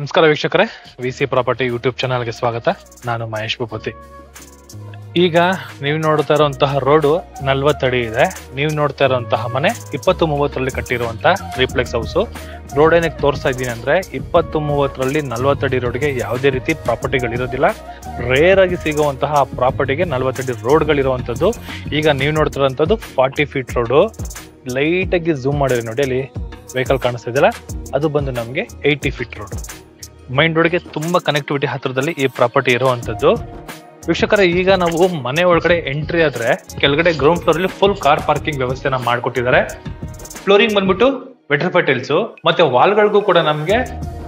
ನಮಸ್ಕಾರ ವೀಕ್ಷಕರೇ, VC property YouTube ಚಾನಲ್ಗೆ ಸ್ವಾಗತ. ನಾನು ಮಹೇಶ್ ಭೂಪತಿ. ಈಗ ನೀವು ನೋಡ್ತಾ ಇರುವಂತಹ ರೋಡು 40 ಅಡಿ ಇದೆ. ನೀವು ನೋಡ್ತಾ ಇರುವಂತಹ ಮನೆ 20-30ರಲ್ಲಿ ಕಟ್ಟಿರುವಂತಹ ಟ್ರಿಪ್ಲೆಕ್ಸ್ ಹೌಸು. ರೋಡ್ ಏನಕ್ಕೆ ತೋರಿಸ್ತಾ ಇದ್ದೀನಿ ಅಂದ್ರೆ 20-30ರಲ್ಲಿ 40 ಅಡಿ ರೋಡ್ಗೆ ಯಾವುದೇ ರೀತಿ ಪ್ರಾಪರ್ಟಿಗಳಿರೋದಿಲ್ಲ. ರೇರ್ ಆಗಿ ಸಿಗುವಂತಹ ಪ್ರಾಪರ್ಟಿಗೆ 40 ಅಡಿ ರೋಡ್ಗಳಿರುವಂಥದ್ದು. ಈಗ ನೀವು ನೋಡ್ತಾ ಇರುವಂಥದ್ದು 40 ಫೀಟ್ ರೋಡು. ಲೈಟ್ ಆಗಿ ಝೂಮ್ ಮಾಡಿದ್ರೆ ನೋಡಿ, ಅಲ್ಲಿ ವೆಹಿಕಲ್ ಕಾಣಿಸ್ತಾ ಇದೆಯಲ್ಲ, ಅದು ಬಂದು ನಮಗೆ 80 ಫೀಟ್ ರೋಡ್. ಮೈನ್ ರೋಡ್ಗೆ ತುಂಬಾ ಕನೆಕ್ಟಿವಿಟಿ ಹತ್ರದಲ್ಲಿ ಈ ಪ್ರಾಪರ್ಟಿ ಇರುವಂತದ್ದು. ವೀಕ್ಷಕರೇ, ಈಗ ನಾವು ಮನೆ ಒಳಗಡೆ ಎಂಟ್ರಿ ಆದ್ರೆ ಕೆಳಗಡೆ ಗ್ರೌಂಡ್ ಫ್ಲೋರ್ ಅಲ್ಲಿ ಫುಲ್ ಕಾರ್ ಪಾರ್ಕಿಂಗ್ ವ್ಯವಸ್ಥೆನ ಮಾಡ್ಕೊಟ್ಟಿದ್ದಾರೆ. ಫ್ಲೋರಿಂಗ್ ಬಂದ್ಬಿಟ್ಟು ವೆಟ್ರಿಫೈ ಟೈಲ್ಸ್, ಮತ್ತೆ ವಾಲ್ಗಳಿಗೂ ಕೂಡ ನಮಗೆ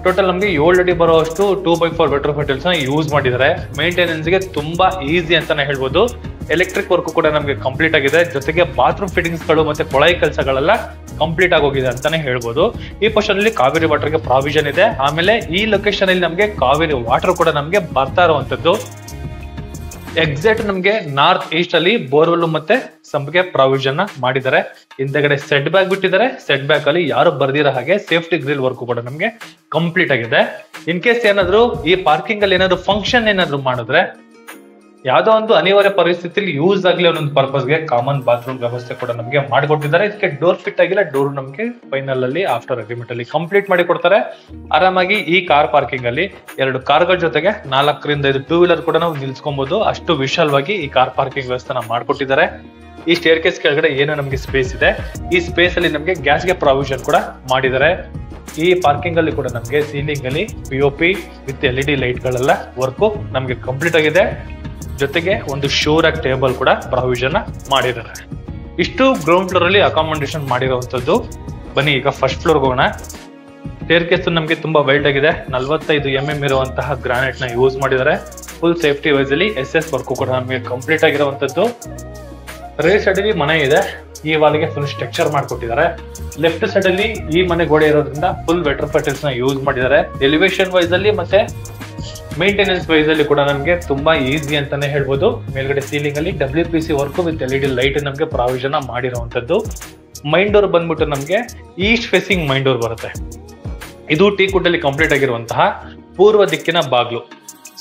ಟೋಟಲ್ 7 ಅಡಿ ಬರುವಷ್ಟು 2x4 ವೆಟ್ರಿಫೈ ಟೈಲ್ಸ್ ನ ಯೂಸ್ ಮಾಡಿದ್ದಾರೆ. ಮೇಂಟೆನೆನ್ಸ್ ಗೆ ತುಂಬಾ ಈಸಿ ಅಂತಾನೆ ಹೇಳ್ಬೋದು. ಎಲೆಕ್ಟ್ರಿಕ್ ವರ್ಕ್ ಕೂಡ ನಮಗೆ ಕಂಪ್ಲೀಟ್ ಆಗಿದೆ. ಜೊತೆಗೆ ಬಾತ್ರೂಮ್ ಫಿಟ್ಟಿಂಗ್ಸ್ ಗಳು ಮತ್ತೆ ಕೊಳಾಯಿ ಕೆಲಸಗಳೆಲ್ಲ ಕಂಪ್ಲೀಟ್ ಆಗೋಗಿದೆ ಅಂತಾನೆ ಹೇಳ್ಬೋದು. ಈ ಪೋರ್ಷನ್ ಅಲ್ಲಿ ಕಾವೇರಿ ವಾಟರ್ ಗೆ ಪ್ರಾವಿಷನ್ ಇದೆ. ಆಮೇಲೆ ಈ ಲೊಕೇಶನ್ ಅಲ್ಲಿ ನಮಗೆ ಕಾವೇರಿ ವಾಟರ್ ಕೂಡ ನಮಗೆ ಬರ್ತಾ ಇರುವಂತದ್ದು. ಎಕ್ಸಾಕ್ಟ್ ನಮಗೆ ನಾರ್ತ್ ಈಸ್ಟ್ ಅಲ್ಲಿ ಬೋರ್ವೆಲ್ ಮತ್ತೆ ಸಂಪಿಗೆ ಪ್ರಾವಿಷನ್ ಮಾಡಿದ್ದಾರೆ. ಹಿಂದೆಗಡೆ ಸೆಟ್ ಬ್ಯಾಕ್ ಬಿಟ್ಟಿದ್ದಾರೆ. ಸೆಟ್ ಬ್ಯಾಕ್ ಅಲ್ಲಿ ಯಾರು ಬರ್ದಿರೋ ಹಾಗೆ ಸೇಫ್ಟಿ ಗ್ರಿಲ್ ವರ್ಕ್ ಕೂಡ ನಮಗೆ ಕಂಪ್ಲೀಟ್ ಆಗಿದೆ. ಇನ್ ಕೇಸ್ ಏನಾದ್ರು ಈ ಪಾರ್ಕಿಂಗ್ ಅಲ್ಲಿ ಏನಾದ್ರು ಫಂಕ್ಷನ್ ಏನಾದ್ರು ಮಾಡಿದ್ರೆ, ಯಾವ್ದೋ ಒಂದು ಅನಿವಾರ್ಯ ಪರಿಸ್ಥಿತಿಯಲ್ಲಿ ಯೂಸ್ ಆಗ್ಲಿ ಒಂದೊಂದು ಪರ್ಪಸ್ಗೆ ಕಾಮನ್ ಬಾತ್ರೂಮ್ ವ್ಯವಸ್ಥೆ ಕೂಡ ನಮಗೆ ಮಾಡಿಕೊಟ್ಟಿದ್ದಾರೆ. ಇದಕ್ಕೆ ಡೋರ್ ಫಿಟ್ ಆಗಿಲ್ಲ. ಡೋರ್ ನಮಗೆ ಫೈನಲ್ ಅಲ್ಲಿ ಆಫ್ಟರ್ ಅಗ್ರಿಮೆಂಟ್ ಅಲ್ಲಿ ಕಂಪ್ಲೀಟ್ ಮಾಡಿ ಕೊಡ್ತಾರೆ. ಆರಾಮಾಗಿ ಈ ಕಾರ್ ಪಾರ್ಕಿಂಗ್ ಅಲ್ಲಿ 2 ಕಾರ್ಗಳ ಜೊತೆಗೆ 4ರಿಂದ 5 ಟೂ ವೀಲರ್ ಕೂಡ ನಾವು ನಿಲ್ಸ್ಕೊಬಹುದು. ಅಷ್ಟು ವಿಶಾಲವಾಗಿ ಈ ಕಾರ್ ಪಾರ್ಕಿಂಗ್ ವ್ಯವಸ್ಥೆನ ಮಾಡ್ಕೊಟ್ಟಿದ್ದಾರೆ. ಈ ಸ್ಟೇರ್ ಕೇಸ್ ಕೆಳಗಡೆ ಏನು ನಮಗೆ ಸ್ಪೇಸ್ ಇದೆ. ಈ ಸ್ಪೇಸ್ ಅಲ್ಲಿ ನಮಗೆ ಗ್ಯಾಸ್ಗೆ ಪ್ರಾವಿಷನ್ ಕೂಡ ಮಾಡಿದ್ದಾರೆ. ಈ ಪಾರ್ಕಿಂಗ್ ಅಲ್ಲಿ ಕೂಡ ನಮಗೆ ಸೀಲಿಂಗ್ ಅಲ್ಲಿ POP ವಿತ್ LED ಲೈಟ್ ಗಳೆಲ್ಲ ವರ್ಕ್ ನಮಗೆ ಕಂಪ್ಲೀಟ್ ಆಗಿದೆ. ಜೊತೆಗೆ ಒಂದು ಶೋ ರ್ಯಾಕ್ ಟೇಬಲ್ ಕೂಡ ಪ್ರಾವಿಷನ್ ಮಾಡಿದ್ದಾರೆ. ಇಷ್ಟು ಗ್ರೌಂಡ್ ಫ್ಲೋರ್ ಅಲ್ಲಿ ಅಕಾಮಡೇಷನ್ ಮಾಡಿರುವಂತದ್ದು. ಬನ್ನಿ ಈಗ ಫಸ್ಟ್ ಫ್ಲೋರ್ ಹೋಗೋಣ. ಸ್ಟೇರ್ ಕೇಸ್ ನಮಗೆ ತುಂಬಾ ವೈಲ್ಡ್ ಆಗಿದೆ. 45 mm ಇರುವಂತಹ ಗ್ರಾನೈಟ್ ನ ಯೂಸ್ ಮಾಡಿದ್ದಾರೆ. ಫುಲ್ ಸೇಫ್ಟಿ ವೈಸ್ ಅಲ್ಲಿ SS ವರ್ಕ್ ಕೂಡ ನಮಗೆ ಕಂಪ್ಲೀಟ್ ಆಗಿರುವಂತದ್ದು. ರೈಟ್ ಸೈಡ್ ಅಲ್ಲಿ ಮನೆ ಇದೆ. ಈ ವಾಲ್ಗೆ ಫುಲ್ ಸ್ಟ್ರಕ್ಚರ್ ಮಾಡ್ಕೊಟ್ಟಿದ್ದಾರೆ. ಲೆಫ್ಟ್ ಸೈಡ್ ಅಲ್ಲಿ ಈ ಮನೆ ಗೋಡೆ ಇರೋದ್ರಿಂದ ಫುಲ್ ವೆಟ್ರಿಫೈ ಟೈಲ್ಸ್ ನ ಯೂಸ್ ಮಾಡಿದ್ದಾರೆ. ಎಲಿವೇಶನ್ ವೈಸ್ ಅಲ್ಲಿ ಮತ್ತೆ ಮೇಂಟೆನೆನ್ಸ್ ವೈಸ್ ಅಲ್ಲಿ ಕೂಡ ನಮಗೆ ತುಂಬಾ ಈಸಿ ಅಂತಾನೆ ಹೇಳ್ಬೋದು. ಮೇಲ್ಗಡೆ ಸೀಲಿಂಗ್ ಅಲ್ಲಿ WPC work with LED light ನಮಗೆ ಪ್ರಾವಿಷನ್ ಮಾಡಿರುವಂತದ್ದು. ಮೈನ್ ಡೋರ್ ಬಂದ್ಬಿಟ್ಟು ನಮಗೆ ಈಸ್ಟ್ ಫೇಸಿಂಗ್ ಮೈನ್ ಡೋರ್ ಬರುತ್ತೆ. ಇದು ಟೀಕ್ವುಡ್ ಅಲ್ಲಿ ಕಂಪ್ಲೀಟ್ ಆಗಿರುವಂತಹ ಪೂರ್ವ ದಿಕ್ಕಿನ ಬಾಗ್ಲು,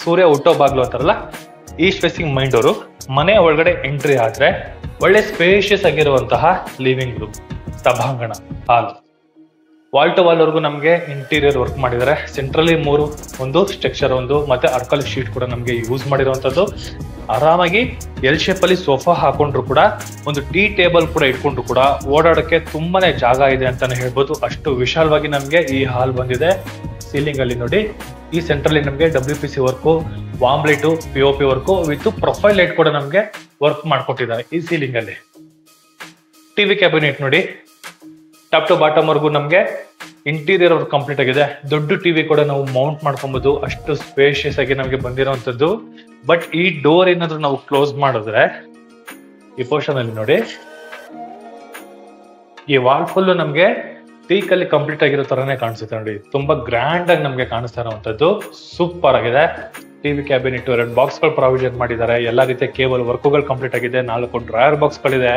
ಸೂರ್ಯ ಹುಟ್ಟೋ ಬಾಗ್ಲು ಅಂತಾರಲ್ಲ, ಈಸ್ಟ್ ಫೇಸಿಂಗ್ ಮೈನ್ ಡೋರು. ಮನೆ ಒಳಗಡೆ ಎಂಟ್ರಿ ಆದ್ರೆ ಒಳ್ಳೆ ಸ್ಪೇಷಿಯಸ್ ಆಗಿರುವಂತಹ ಲಿವಿಂಗ್ ರೂಮ್, ಸಭಾಂಗಣ, ಹಾಲ್. ವಾಲ್ ಟು ವಾಲ್ ವರ್ಗು ನಮಗೆ ಇಂಟೀರಿಯರ್ ವರ್ಕ್ ಮಾಡಿದ್ದಾರೆ. ಸೆಂಟ್ರಲಿ 3 ಒಂದು ಸ್ಟ್ರಕ್ಚರ್, ಒಂದು ಮತ್ತೆ ಅರ್ಕಲ್ ಶೀಟ್ ಕೂಡ ನಮಗೆ ಯೂಸ್ ಮಾಡಿರುವಂತದ್ದು. ಆರಾಮಾಗಿ ಎಲ್ ಶೇಪ್ ಅಲ್ಲಿ ಸೋಫಾ ಹಾಕೊಂಡ್ರು ಕೂಡ, ಒಂದು ಟೀ ಟೇಬಲ್ ಕೂಡ ಇಟ್ಕೊಂಡ್ರು ಕೂಡ ಓಡಾಡಕ್ಕೆ ತುಂಬಾನೇ ಜಾಗ ಇದೆ ಅಂತಾನೆ ಹೇಳ್ಬೋದು. ಅಷ್ಟು ವಿಶಾಲವಾಗಿ ನಮಗೆ ಈ ಹಾಲ್ ಬಂದಿದೆ. ಸೀಲಿಂಗ್ ಅಲ್ಲಿ ನೋಡಿ, ಈ ಸೆಂಟ್ರಲ್ಲಿ ನಮಗೆ WPC work, warm light, POP work with profile light ಕೂಡ ನಮಗೆ ವರ್ಕ್ ಮಾಡ್ಕೊಟ್ಟಿದ್ದಾರೆ ಈ ಸೀಲಿಂಗ್ ಅಲ್ಲಿ. ಟಿವಿ ಕ್ಯಾಬಿನೆಟ್ ನೋಡಿ, ಟಾಪ್ ಟು ಬಾಟಮ್ ವರ್ಗು ನಮಗೆ ಇಂಟೀರಿಯರ್ ವರ್ಕ್ ಕಂಪ್ಲೀಟ್ ಆಗಿದೆ. ದೊಡ್ಡ ಟಿವಿ ಕೂಡ ನಾವು ಮೌಂಟ್ ಮಾಡ್ಕೊಬಹುದು. ಅಷ್ಟು ಸ್ಪೇಷಿಯಸ್ ಆಗಿ ನಮಗೆ ಬಂದಿರುವಂತದ್ದು. ಬಟ್ ಈ ಡೋರ್ ಏನಾದ್ರು ನಾವು ಕ್ಲೋಸ್ ಮಾಡಿದ್ರೆ, ಈ ಪೋರ್ಷನ್ ಅಲ್ಲಿ ನೋಡಿ, ಈ ವಾಲ್ ಫುಲ್ ನಮಗೆ ಟೀಕ್ ಅಲ್ಲಿ ಕಂಪ್ಲೀಟ್ ಆಗಿರೋ ತರನೇ ಕಾಣಿಸುತ್ತೆ ನೋಡಿ. ತುಂಬಾ ಗ್ರ್ಯಾಂಡ್ ಆಗಿ ನಮಗೆ ಕಾಣಿಸ್ತಾ ಇರುವಂತದ್ದು. ಸೂಪರ್ ಆಗಿದೆ. ಟಿವಿ ಕ್ಯಾಬಿನೆಟ್ 2 ಬಾಕ್ಸ್ ಗಳು ಪ್ರಾವಿಷನ್ ಮಾಡಿದ್ದಾರೆ. ಎಲ್ಲಾ ರೀತಿಯ ಕೇಬಲ್ ವರ್ಕ್ಗಳು ಕಂಪ್ಲೀಟ್ ಆಗಿದೆ. 4 ಡ್ರಾಯರ್ ಬಾಕ್ಸ್ ಗಳಿದೆ.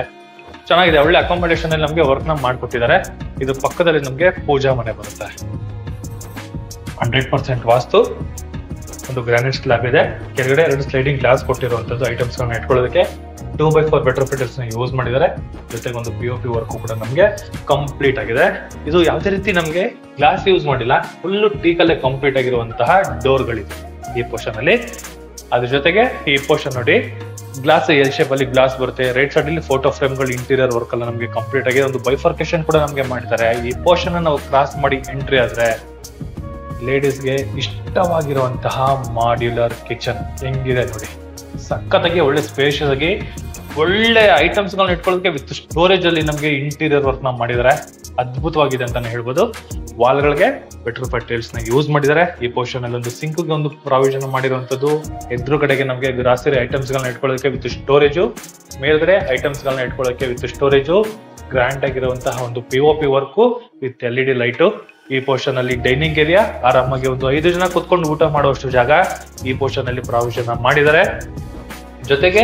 ಚೆನ್ನಾಗಿದೆ. ಒಳ್ಳೆ ಅಕಾಮಡೇಷನ್ ಅಲ್ಲಿ ನಮಗೆ ವರ್ಕ್ ನ ಮಾಡ್ಕೊಟ್ಟಿದ್ದಾರೆ. ಇದು ಪಕ್ಕದಲ್ಲಿ ನಮಗೆ ಪೂಜಾ ಮನೆ ಬರುತ್ತೆ. 100% ವಾಸ್ತು. ಒಂದು ಗ್ರಾನೈಟ್ ಸ್ಲ್ಯಾಬ್ ಇದೆ. ಕೆಳಗಡೆ 2 ಸ್ಲೈಡಿಂಗ್ ಗ್ಲಾಸ್ ಕೊಟ್ಟಿರುವಂತದ್ದು ಐಟಮ್ಸ್ ಗಳನ್ನ ಇಟ್ಕೊಳ್ಳೋದಕ್ಕೆ. 2x4 ವೆಟ್ರಿಫೈ ಟೈಲ್ಸ್ ನ ಯೂಸ್ ಮಾಡಿದ್ದಾರೆ. ಜೊತೆಗೆ ಒಂದು POP ವರ್ಕ್ ಕೂಡ ನಮಗೆ ಕಂಪ್ಲೀಟ್ ಆಗಿದೆ. ಇದು ಯಾವುದೇ ರೀತಿ ನಮಗೆ ಗ್ಲಾಸ್ ಯೂಸ್ ಮಾಡಿಲ್ಲ. ಫುಲ್ ಟೀಕಲ್ಲೇ ಕಂಪ್ಲೀಟ್ ಆಗಿರುವಂತಹ ಡೋರ್ ಗಳಿದೆ ಈ ಪೋರ್ಷನ್ ಅಲ್ಲಿ. ಅದ್ರ ಜೊತೆಗೆ ಈ ಪೋರ್ಷನ್ ನೋಡಿ, ಗ್ಲಾಸ್ ಎಲ್ ಶೇಪ್ ಅಲ್ಲಿ ಗ್ಲಾಸ್ ಬರುತ್ತೆ. ರೈಟ್ ಸೈಡ್ ಅಲ್ಲಿ ಫೋಟೋ ಫ್ರೇಮ್ ಗಳು, ಇಂಟೀರಿಯರ್ ವರ್ಕ್ ಎಲ್ಲ ನಮಗೆ ಕಂಪ್ಲೀಟ್ ಆಗಿ ಒಂದು ಬೈಫರ್ಕೇಶನ್ ಕೂಡ ನಮಗೆ ಮಾಡಿದ್ದಾರೆ. ಈ ಪೋರ್ಷನ್ ನಾವು ಕ್ರಾಸ್ ಮಾಡಿ ಎಂಟ್ರಿ ಆದ್ರೆ ಲೇಡೀಸ್ಗೆ ಇಷ್ಟವಾಗಿರುವಂತಹ ಮಾಡ್ಯುಲರ್ ಕಿಚನ್ ಹೆಂಗಿದೆ ನೋಡಿ. ಸಖತ್ತಾಗಿ ಒಳ್ಳೆ ಸ್ಪೇಷಿಯಸ್ ಆಗಿ ಒಳ್ಳೆ ಐಟಮ್ಸ್ ಗಳನ್ನ ಇಟ್ಕೊಳ್ಳೋದಕ್ಕೆ ವಿತ್ ಸ್ಟೋರೇಜ್ ಅಲ್ಲಿ ನಮಗೆ ಇಂಟೀರಿಯರ್ ವರ್ಕ್ ನ ಮಾಡಿದ್ದಾರೆ. ಅದ್ಭುತವಾಗಿದೆ ಅಂತಾನೆ ಹೇಳ್ಬೋದು. ವಾಲ್ ಗಳಿಗೆ ವೆಟ್ರಿಫೈ ಟೈಲ್ಸ್ ನ ಯೂಸ್ ಮಾಡಿದ್ದಾರೆ. ಈ ಪೋರ್ಷನ್ ಅಲ್ಲಿ ಒಂದು ಸಿಂಕ್ ಗೆ ಒಂದು ಪ್ರಾವಿಷನ್ ಮಾಡಿರುವಂತದ್ದು. ಎದುರುಗಡೆಗೆ ನಮಗೆ ಗ್ರಾಸರಿ ಐಟಮ್ಸ್ ಗಳನ್ನ ಇಟ್ಕೊಳ್ಳೋದಕ್ಕೆ ವಿತ್ ಸ್ಟೋರೇಜು, ಮೇಲ್ಗಡೆ ಐಟಮ್ಸ್ ಗಳನ್ನ ಇಟ್ಕೊಳ್ಳೋಕೆ ವಿತ್ ಸ್ಟೋರೇಜು. ಗ್ರ್ಯಾಂಡ್ ಆಗಿರುವಂತಹ ಒಂದು POP work with LED light. ಈ ಪೋರ್ಷನ್ ಅಲ್ಲಿ ಡೈನಿಂಗ್ ಏರಿಯಾ, ಆರಾಮಾಗಿ ಒಂದು 5 ಜನ ಕುತ್ಕೊಂಡು ಊಟ ಮಾಡುವಷ್ಟು ಜಾಗ ಈ ಪೋರ್ಷನ್ ಅಲ್ಲಿ ಪ್ರಾವಿಷನ್ ಮಾಡಿದ್ದಾರೆ. ಜೊತೆಗೆ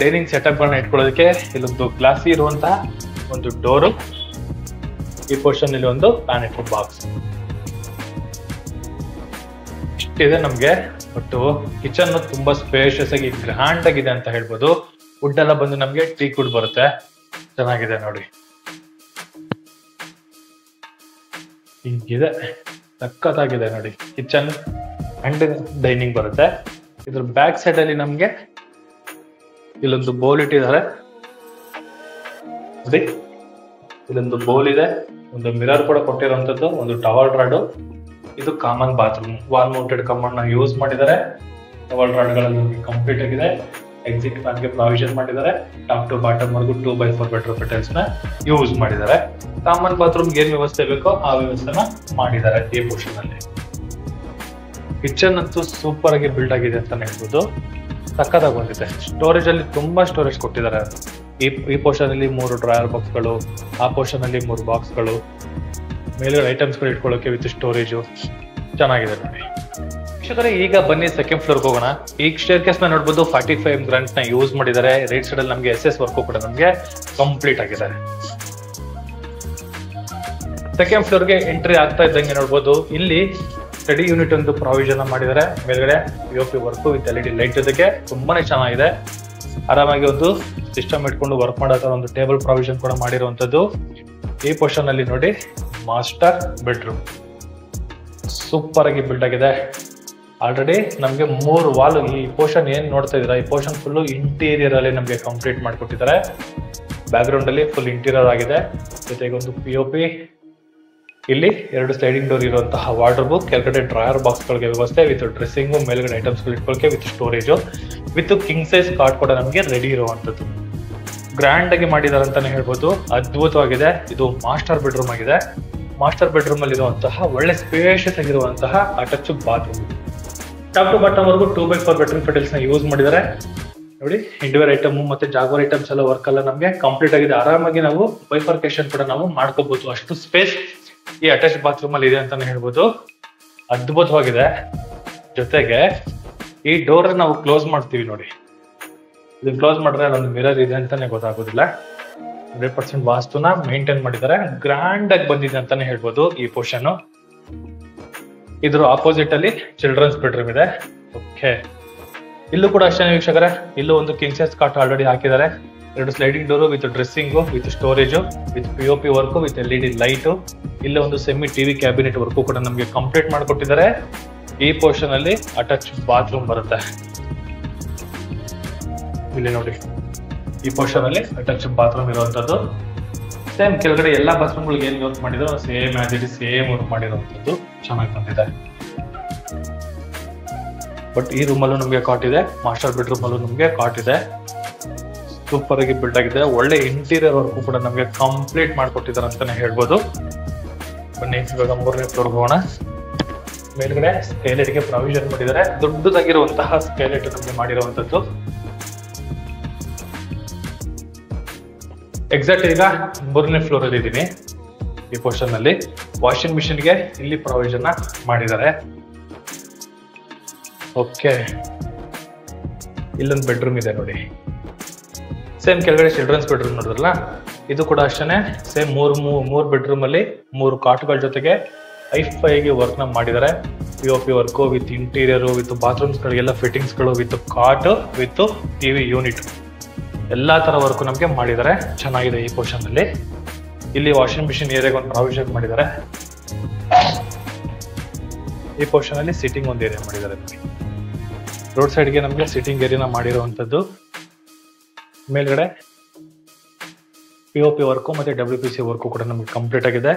ಡೈನಿಂಗ್ ಸೆಟಪ್ ಗಳನ್ನ ಇಟ್ಕೊಳ್ಳೋದಕ್ಕೆ ಇಲ್ಲೊಂದು ಗ್ಲಾಸಿ ಇರುವಂತಹ ಒಂದು ಡೋರು. ಈ ಪೋರ್ಷನ್ ಅಲ್ಲಿ ಒಂದು ಪ್ಲಾನೆಟ್ ಬಾಕ್ಸ್. ಲಿಫ್ಟ್ ಇದೆ ನಮ್ಗೆ, ಬಟ್ ಕಿಚನ್ ತುಂಬಾ ಸ್ಪೇಷಿಯಸ್ ಆಗಿ ಗ್ರ್ಯಾಂಡ್ ಆಗಿದೆ ಅಂತ ಹೇಳ್ಬೋದು. ವುಡ್ ಎಲ್ಲ ಬಂದು ನಮ್ಗೆ ಟೀಕ್ ವುಡ್ ಬರುತ್ತೆ, ಚೆನ್ನಾಗಿದೆ ನೋಡಿ. ಹೀಗಿದೆ, ಸಖತ್ತಾಗಿದೆ ನೋಡಿ. ಕಿಚನ್ ಅಂಡ್ ಡೈನಿಂಗ್ ಬರುತ್ತೆ. ಇದ್ರ ಬ್ಯಾಕ್ ಸೈಡ್ ಅಲ್ಲಿ ನಮ್ಗೆ ಇಲ್ಲೊಂದು ಬೌಲ್ ಇಟ್ಟಿದ್ದಾರೆ ನೋಡಿ. ಇಲ್ಲೊಂದು ಬೌಲ್ ಇದೆ, ಒಂದು ಮಿರರ್ ಕೂಡ ಕೊಟ್ಟಿರುವಂತದ್ದು, ಒಂದು ಟವಲ್ ರಾಡ್. ಇದು common bathroom, wall mounted command ನ ಯೂಸ್ ಮಾಡಿದ್ದಾರೆ. ಟವಲ್ ರಾಡ್ ಗಳಲ್ಲಿ ಕಂಪ್ಲೀಟ್ ಆಗಿದೆ. ಎಕ್ಸಿಟ್ ಫ್ಯಾನ್ ಗೆ ಪ್ರಾವಿಷನ್ ಮಾಡಿದ್ದಾರೆ. ಟಾಪ್ ಟು ಬಾಟಮ್ ವರ್ಗು 2x4 ಬೆಡ್ರೂಮ್ ಪೆಟಲ್ಸ್ ನ ಯೂಸ್ ಮಾಡಿದ್ದಾರೆ. ಕಾಮನ್ ಬಾತ್ರೂಮ್ ಏನ್ ವ್ಯವಸ್ಥೆ ಬೇಕೋ ಆ ವ್ಯವಸ್ಥೆನ ಮಾಡಿದ್ದಾರೆ ಈ ಪೋರ್ಷನ್ ಅಲ್ಲಿ. ಕಿಚನ್ ಅಂತೂ ಸೂಪರ್ ಆಗಿ ಬಿಲ್ಡ್ ಆಗಿದೆ ಅಂತಾನೆ ಹೇಳ್ಬೋದು. ಸಕ್ಕತ್ತಾಗಿ ಬಂದಿದೆ. ಸ್ಟೋರೇಜ್ ಅಲ್ಲಿ ತುಂಬಾ ಸ್ಟೋರೇಜ್ ಕೊಟ್ಟಿದ್ದಾರೆ. ಈ ಪೋರ್ಷನ್ ಅಲ್ಲಿ 3 ಡ್ರಾಯರ್ ಬಾಕ್ಸ್ ಗಳು, ಆ ಪೋರ್ಷನ್ ಅಲ್ಲಿ 3 ಬಾಕ್ಸ್ ಗಳು, ಮೇಲ್ಗಡೆ ಐಟಮ್ಸ್ ಗಳು ಇಟ್ಕೊಳ್ಳೋಕೆ ವಿತ್ ಸ್ಟೋರೇಜ್ ಚೆನ್ನಾಗಿದೆ ನೋಡಿ. ವೀಕ್ಷಕರೇ, ಈಗ ಬನ್ನಿ ಸೆಕೆಂಡ್ ಫ್ಲೋರ್ ಹೋಗೋಣ. ಈ ಸ್ಟೇರ್ ಕೇಸ್ ನ ನೋಡಬಹುದು 45 ಗ್ರಾಂಟ್ ನ ಯೂಸ್ ಮಾಡಿದ್ದಾರೆ. ರೈಟ್ ಸೈಡ್ ಅಲ್ಲಿ ನಮಗೆ SS ವರ್ಕ್ ಕೂಡ ನಮಗೆ ಕಂಪ್ಲೀಟ್ ಆಗಿದೆ. ಸೆಕೆಂಡ್ ಫ್ಲೋರ್ ಗೆ ಎಂಟ್ರಿ ಆಗ್ತಾ ಇದ್ದಂಗೆ ನೋಡಬಹುದು, ಇಲ್ಲಿ ಸ್ಟಡಿ ಯೂನಿಟ್ ಒಂದು ಪ್ರಾವಿಷನ್ ಮಾಡಿದ್ದಾರೆ. ಮೇಲ್ಗಡೆ POP work with LED light ಜೊತೆಗೆ ತುಂಬಾನೇ ಚೆನ್ನಾಗಿದೆ. ಆರಾಮಾಗಿ ಒಂದು ಸಿಸ್ಟಮ್ ಇಟ್ಕೊಂಡು ವರ್ಕ್ ಮಾಡೋ ಒಂದು ಟೇಬಲ್ ಪ್ರಾವಿಷನ್ ಕೂಡ ಮಾಡಿರುವಂತದ್ದು. ಈ ಪೋರ್ಷನ್ ಅಲ್ಲಿ ನೋಡಿ, ಮಾಸ್ಟರ್ ಬೆಡ್ರೂಮ್ ಸೂಪರ್ ಆಗಿ ಬಿಲ್ಡ್ ಆಗಿದೆ. ಆಲ್ರೆಡಿ ನಮ್ಗೆ 3 ವಾಲ್, ಈ ಪೋರ್ಷನ್ ಏನ್ ನೋಡ್ತಾ ಇದೀರಾ, ಈ ಪೋರ್ಷನ್ ಫುಲ್ ಇಂಟೀರಿಯರ್ ಅಲ್ಲಿ ನಮ್ಗೆ ಕಂಪ್ಲೀಟ್ ಮಾಡಿಕೊಟ್ಟಿದ್ದಾರೆ. ಬ್ಯಾಕ್ ಗ್ರೌಂಡ್ ಅಲ್ಲಿ ಫುಲ್ ಇಂಟೀರಿಯರ್ ಆಗಿದೆ. ಜೊತೆಗೆ ಒಂದು POP, ಇಲ್ಲಿ 2 ಸ್ಲೈಡಿಂಗ್ ಡೋರ್ ಇರುವಂತಹ ವಾರ್ಡ್ರೋಬ್, ಕೆಳಗಡೆ ಡ್ರಾಯರ್ ಬಾಕ್ಸ್ ಗಳಿಗೆ ವ್ಯವಸ್ಥೆ ವಿತ್ ಡ್ರೆಸ್ಸಿಂಗ್, ಮೇಲ್ಗಡೆ ಐಟಮ್ಸ್ ಗಳು ಇಟ್ಕೊಳ್ಳೋಕೆ with storage, with king size cot ಕೂಡ ನಮಗೆ ರೆಡಿ ಇರುವಂತದ್ದು. ಗ್ರ್ಯಾಂಡ್ ಆಗಿ ಮಾಡಿದ್ದಾರೆ ಅಂತಾನೆ ಹೇಳ್ಬೋದು. ಅದ್ಭುತವಾಗಿದೆ. ಇದು ಮಾಸ್ಟರ್ ಬೆಡ್ರೂಮ್ ಆಗಿದೆ. ಮಾಸ್ಟರ್ ಬೆಡ್ರೂಮ್ ಅಲ್ಲಿ ಇರುವಂತಹ ಒಳ್ಳೆ ಸ್ಪೇಷಿಯಸ್ ಆಗಿರುವಂತಹ attach bathroom. Top to bottom ವರ್ಗು 2x4 ಬೆಡ್ರೂಮ್ ಪೆಟಲ್ಸ್ ನ ಯೂಸ್ ಮಾಡಿದ್ದಾರೆ ನೋಡಿ. ಇಂಡಿವಿಜುವಲ್ ಐಟಮ್ ಮತ್ತೆ ಜಾಗ್ವಾರ್ ಐಟಮ್ಸ್ ಎಲ್ಲ ವರ್ಕ್ ಎಲ್ಲ ನಮಗೆ ಕಂಪ್ಲೀಟ್ ಆಗಿದೆ. ಆರಾಮಾಗಿ ನಾವು ಬೈಫರ್ಕೇಶನ್ ಕೂಡ ನಾವು ಮಾಡ್ಕೋಬಹುದು. ಅಷ್ಟು ಸ್ಪೇಸ್ ಈ ಅಟ್ಯಾಚ್ ಬಾತ್ರೂಮ್ ಅಲ್ಲಿ ಇದೆ ಅಂತಾನೆ ಹೇಳ್ಬೋದು. ಅದ್ಭುತವಾಗಿದೆ. ಜೊತೆಗೆ ಈ ಡೋರ್ ನಾವು ಕ್ಲೋಸ್ ಮಾಡ್ತೀವಿ ನೋಡಿ. ಇದನ್ನ ಕ್ಲೋಸ್ ಮಾಡಿದ್ರೆ ಅಲ್ಲೊಂದು ಮಿರರ್ ಇದೆ ಅಂತಾನೆ ಗೊತ್ತಾಗೋದಿಲ್ಲ. 100% ವಾಸ್ತುನ ಮೇಂಟೈನ್ ಮಾಡಿದ್ದಾರೆ. ಗ್ರ್ಯಾಂಡ್ ಆಗಿ ಬಂದಿದೆ ಅಂತಾನೆ ಹೇಳ್ಬೋದು ಈ ಪೋರ್ಷನ್. ಇದ್ರ ಆಪೋಸಿಟ್ ಅಲ್ಲಿ ಚಿಲ್ಡ್ರನ್ಸ್ ಬೆಡ್ರೂಮ್ ಇದೆ. ಓಕೆ, ಇಲ್ಲೂ ಕೂಡ ಅಷ್ಟೇ ವೀಕ್ಷಕರೇ. ಇಲ್ಲೂ ಒಂದು ಕಿಂಗ್ ಸೈಜ್ ಕಾಟ್ ಆಲ್ರೆಡಿ ಹಾಕಿದ್ದಾರೆ. 2 sliding door with dressing, with storage, with POP work, with LED light. ಇಲ್ಲಿ ಒಂದು ಸೆಮಿ ಟಿವಿ ಕ್ಯಾಬಿನೆಟ್ ವರ್ಕ್ ಕೂಡ ನಮಗೆ ಕಂಪ್ಲೀಟ್ ಮಾಡಿಕೊಟ್ಟಿದ್ದಾರೆ. ಈ ಪೋರ್ಷನ್ ಅಲ್ಲಿ ಅಟ್ಯಾಚ್ ಬಾತ್ರೂಮ್ ಬರುತ್ತೆ. ಇಲ್ಲಿ ನೋಡಿ, ಈ ಪೋರ್ಷನ್ ಅಲ್ಲಿ ಅಟ್ಯಾಚ್ ಬಾತ್ರೂಮ್ ಇರುವಂತದ್ದು. ಸೇಮ್ ಕೆಳಗಡೆ ಎಲ್ಲಾ ಬಾತ್ರೂಮ್ ಗಳಿಗೆ ಏನ್ ವರ್ಕ್ ಮಾಡಿದ್ರು same as it is same work ಮಾಡಿರುವಂತದ್ದು. ಚೆನ್ನಾಗಿ ಬಂದಿದೆ. ಬಟ್ ಈ ರೂಮ್ ಅಲ್ಲೂ ನಮಗೆ ಕಾಟ್ ಇದೆ. ಮಾಸ್ಟರ್ ಬೆಡ್ರೂಮ್ ಅಲ್ಲೂ ನಮಗೆ ಕಾಟ್ ಇದೆ. ಸೂಪರ್ ಆಗಿ ಬಿಲ್ಡ್ ಆಗಿದೆ. ಒಳ್ಳೆ ಇಂಟೀರಿಯರ್ ವರ್ಕ್ ಕೂಡ ನಮಗೆ ಕಂಪ್ಲೀಟ್ ಮಾಡ್ಕೊಟ್ಟಿದ್ದಾರೆ ಅಂತಾನೆ ಹೇಳ್ಬೋದು. ಬನ್ನಿ ಇವಾಗ 3ನೇ ಫ್ಲೋರ್ ಹೋಗೋಣ. ಮೇಲ್ಗಡೆ ಸ್ಕೈಲೈಟ್ ಗೆ ಪ್ರಾವಿಷನ್ ಮಾಡಿದ್ದಾರೆ. ದೊಡ್ಡದಾಗಿರುವಂತಹ ಸ್ಕೈಲೈಟ್ ನಮಗೆ ಮಾಡಿರುವಂತದ್ದು. ಎಕ್ಸಾಕ್ಟ್ ಈಗ 3ನೇ ಫ್ಲೋರ್ ಅಲ್ಲಿ ಇದ್ದೀನಿ. ಈ ಪೋರ್ಷನ್ ಅಲ್ಲಿ ವಾಷಿಂಗ್ ಮಿಷಿನ್ ಗೆ ಇಲ್ಲಿ ಪ್ರಾವಿಷನ್ ಮಾಡಿದ್ದಾರೆ. ಓಕೆ, ಇಲ್ಲೊಂದು ಬೆಡ್ರೂಮ್ ಇದೆ ನೋಡಿ. ಸೇಮ್ ಕೆಳಗಡೆ ಚಿಲ್ಡ್ರನ್ಸ್ ಬೆಡ್ರೂಮ್ ನೋಡಿದ್ರಲ್ಲ, ಇದು ಕೂಡ ಅಷ್ಟೇ. ಸೇಮ್ 3 ಬೆಡ್ರೂಮ್ ಅಲ್ಲಿ 3 ಕಾಟ್ಗಳ ಜೊತೆಗೆ ಹೈಫೈಗೆ ವರ್ಕ್ ನ ಮಾಡಿದ್ದಾರೆ. POP work with interior, with bathrooms ಗಳಿಗೆಲ್ಲ ಫಿಟ್ಟಿಂಗ್ಸ್ ಗಳು, with cot, with TV unit, ಎಲ್ಲಾ ತರ ವರ್ಕ್ ನಮಗೆ ಮಾಡಿದ್ದಾರೆ. ಚೆನ್ನಾಗಿದೆ ಈ ಪೋರ್ಷನ್ ಅಲ್ಲಿ. ಇಲ್ಲಿ ವಾಷಿಂಗ್ ಮಿಷಿನ್ ಏರಿಯಾಗೆ ಒಂದು ಪ್ರಾವಿಷನ್ ಮಾಡಿದ್ದಾರೆ. ಈ ಪೋರ್ಷನ್ ಅಲ್ಲಿ ಸಿಟ್ಟಿಂಗ್ ಒಂದು ಏರಿಯಾ ಮಾಡಿದ್ದಾರೆ. ರೋಡ್ ಸೈಡ್ ಗೆ ನಮಗೆ ಸಿಟ್ಟಿಂಗ್ ಏರಿಯಾನ ಮಾಡಿರುವಂತದ್ದು. ಮೇಲ್ಗಡೆ POP ವರ್ಕ್ ಮತ್ತೆ WPC ವರ್ಕ್ ಕೂಡ ನಮಗೆ ಕಂಪ್ಲೀಟ್ ಆಗಿದೆ.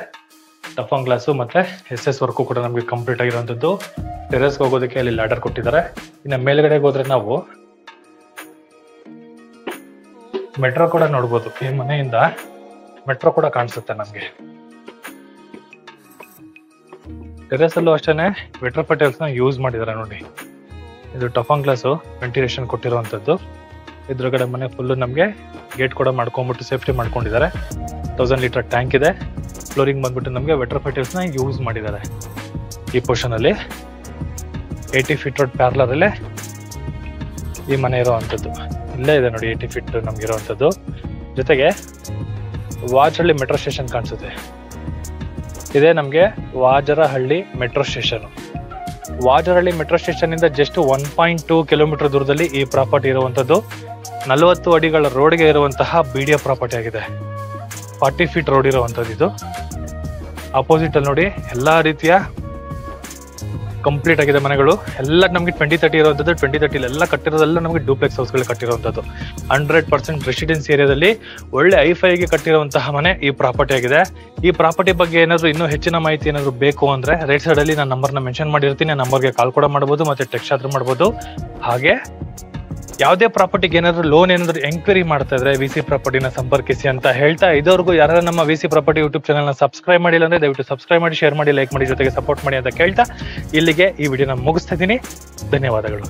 ಟಫನ್ ಗ್ಲಾಸ್ ಮತ್ತೆ SS ವರ್ಕ್ ಕೂಡ ನಮಗೆ ಕಂಪ್ಲೀಟ್ ಆಗಿರುವಂತದ್ದು. ಟೆರೆಸ್ ಹೋಗೋದಕ್ಕೆ ಅಲ್ಲಿ ಲ್ಯಾಡರ್ ಕೊಟ್ಟಿದ್ದಾರೆ. ಇನ್ನು ಮೇಲ್ಗಡೆ ಹೋದ್ರೆ ನಾವು ಮೆಟ್ರೋ ಕೂಡ ನೋಡ್ಬೋದು. ಈ ಮನೆಯಿಂದ ಮೆಟ್ರೋ ಕೂಡ ಕಾಣಿಸುತ್ತೆ ನಮ್ಗೆ. ಟೆರೆಸ್ ಅಲ್ಲೂ ಅಷ್ಟೇನೆ ವೆಟ್ರ್ ಪೆಟಲ್ಸ್ ನ ಯೂಸ್ ಮಾಡಿದ್ದಾರೆ ನೋಡಿ. ಇದು ಟಫನ್ ಗ್ಲಾಸ್ ವೆಂಟಿಲೇಷನ್ ಕೊಟ್ಟಿರುವಂತದ್ದು. ಇದ್ರಗಡೆ ಮನೆ ಫುಲ್ ನಮ್ಗೆ ಗೇಟ್ ಕೂಡ ಮಾಡ್ಕೊಂಡ್ಬಿಟ್ಟು ಸೇಫ್ಟಿ ಮಾಡ್ಕೊಂಡಿದ್ದಾರೆ. 1000 ಲೀಟರ್ ಟ್ಯಾಂಕ್ ಇದೆ. ಫ್ಲೋರಿಂಗ್ ಬಂದ್ಬಿಟ್ಟು ನಮ್ಗೆ ವೆಟ್ರ್ ಪೆಟಲ್ಸ್ ನ ಯೂಸ್ ಮಾಡಿದ್ದಾರೆ. ಈ ಪೋರ್ಷನ್ ಅಲ್ಲಿ 80 ಫೀಟ್ ರೋಡ್ ಪ್ಯಾರ್ಲರ್ ಅಲ್ಲೇ ಈ ಮನೆ ಇರುವಂತದ್ದು. ಇಲ್ಲೇ ಇದೆ ನೋಡಿ 80 ಫೀಟ್ ನಮ್ಗೆ ಇರುವಂತದ್ದು. ಜೊತೆಗೆ ವಾಜಹಳ್ಳಿ ಮೆಟ್ರೋ ಸ್ಟೇಷನ್ ಕಾಣಿಸುತ್ತೆ. ಇದೇ ನಮ್ಗೆ Vajarahalli metro station. Vajarahalli metro station ಇಂದ ಜಸ್ಟ್ 1.2 ಕಿಲೋಮೀಟರ್ ದೂರದಲ್ಲಿ ಈ ಪ್ರಾಪರ್ಟಿ ಇರುವಂತದ್ದು. 40 ಅಡಿಗಳ ರೋಡ್ಗೆ ಇರುವಂತಹ BDA ಪ್ರಾಪರ್ಟಿ ಆಗಿದೆ. 40 ಫೀಟ್ ರೋಡ್ ಇರುವಂತದ್ದು ಇದು. ಅಪೋಸಿಟ್ ಅಲ್ಲಿ ನೋಡಿ ಎಲ್ಲಾ ರೀತಿಯ ಕಂಪ್ಲೀಟ್ ಆಗಿದೆ ಮನೆಗಳು. ಎಲ್ಲ ನಮಗೆ 2030 ಇರುವಂತದ್ದು. 2030 ಎಲ್ಲ ಕಟ್ಟಿರೋದೆಲ್ಲ ನಮಗೆ ಡೂಪ್ಲೆಕ್ಸ್ ಹೌಸ್ಗಳು ಕಟ್ಟಿರುವಂತದ್ದು. 100% ರೆಸಿಡೆನ್ಸಿ ಏರಿಯಾದಲ್ಲಿ ಒಳ್ಳೆ ಐಫೈಗೆ ಕಟ್ಟಿರುವಂತಹ ಮನೆ ಈ ಪ್ರಾಪರ್ಟಿ ಆಗಿದೆ. ಈ ಪ್ರಾಪರ್ಟಿ ಬಗ್ಗೆ ಏನಾದ್ರು ಇನ್ನೂ ಹೆಚ್ಚಿನ ಮಾಹಿತಿ ಏನಾದ್ರು ಬೇಕು ಅಂದ್ರೆ ರೈಟ್ ಸೈಡ್ ಅಲ್ಲಿ ನಾನು ನಂಬರ್ನ ಮೆನ್ಷನ್ ಮಾಡಿರ್ತೀನಿ. ನಂಬರ್ಗೆ ಕಾಲ್ ಕೂಡ ಮಾಡಬಹುದು, ಮತ್ತೆ ಟೆಕ್ಸ್ಟ್ ಆದ್ರೂ ಮಾಡಬಹುದು. ಹಾಗೆ ಯಾವುದೇ ಪ್ರಾಪರ್ಟಿಗೆ ಏನಾದ್ರು ಲೋನ್ ಏನಾದ್ರು ಎಂಕ್ವೈರಿ ಮಾಡ್ತಾ ಇದ್ರೆ VC ಪ್ರಾಪರ್ಟಿನ ಸಂಪರ್ಕಿಸಿ ಅಂತ ಹೇಳ್ತಾ, ಇದುವರೆಗೂ ಯಾರು ನಮ್ಮ VC ಪ್ರಾಪರ್ಟಿ ಯೂಟ್ಯೂಬ್ ಚಾನಲ್ ನ ಸಬ್ಸ್ಕ್ರೈಬ್ ಮಾಡಿಲ್ಲ ಅಂದ್ರೆ ದಯವಿಟ್ಟು ಸಬ್ಸ್ಕ್ರೈಬ್ ಮಾಡಿ, ಶೇರ್ ಮಾಡಿ, ಲೈಕ್ ಮಾಡಿ, ಜೊತೆಗೆ ಸಪೋರ್ಟ್ ಮಾಡಿ ಅಂತ ಕೇಳ್ತಾ ಇಲ್ಲಿಗೆ ಈ ವಿಡಿಯೋನ ಮುಗಿಸ್ತಾ ಇದ್ದೀನಿ. ಧನ್ಯವಾದಗಳು.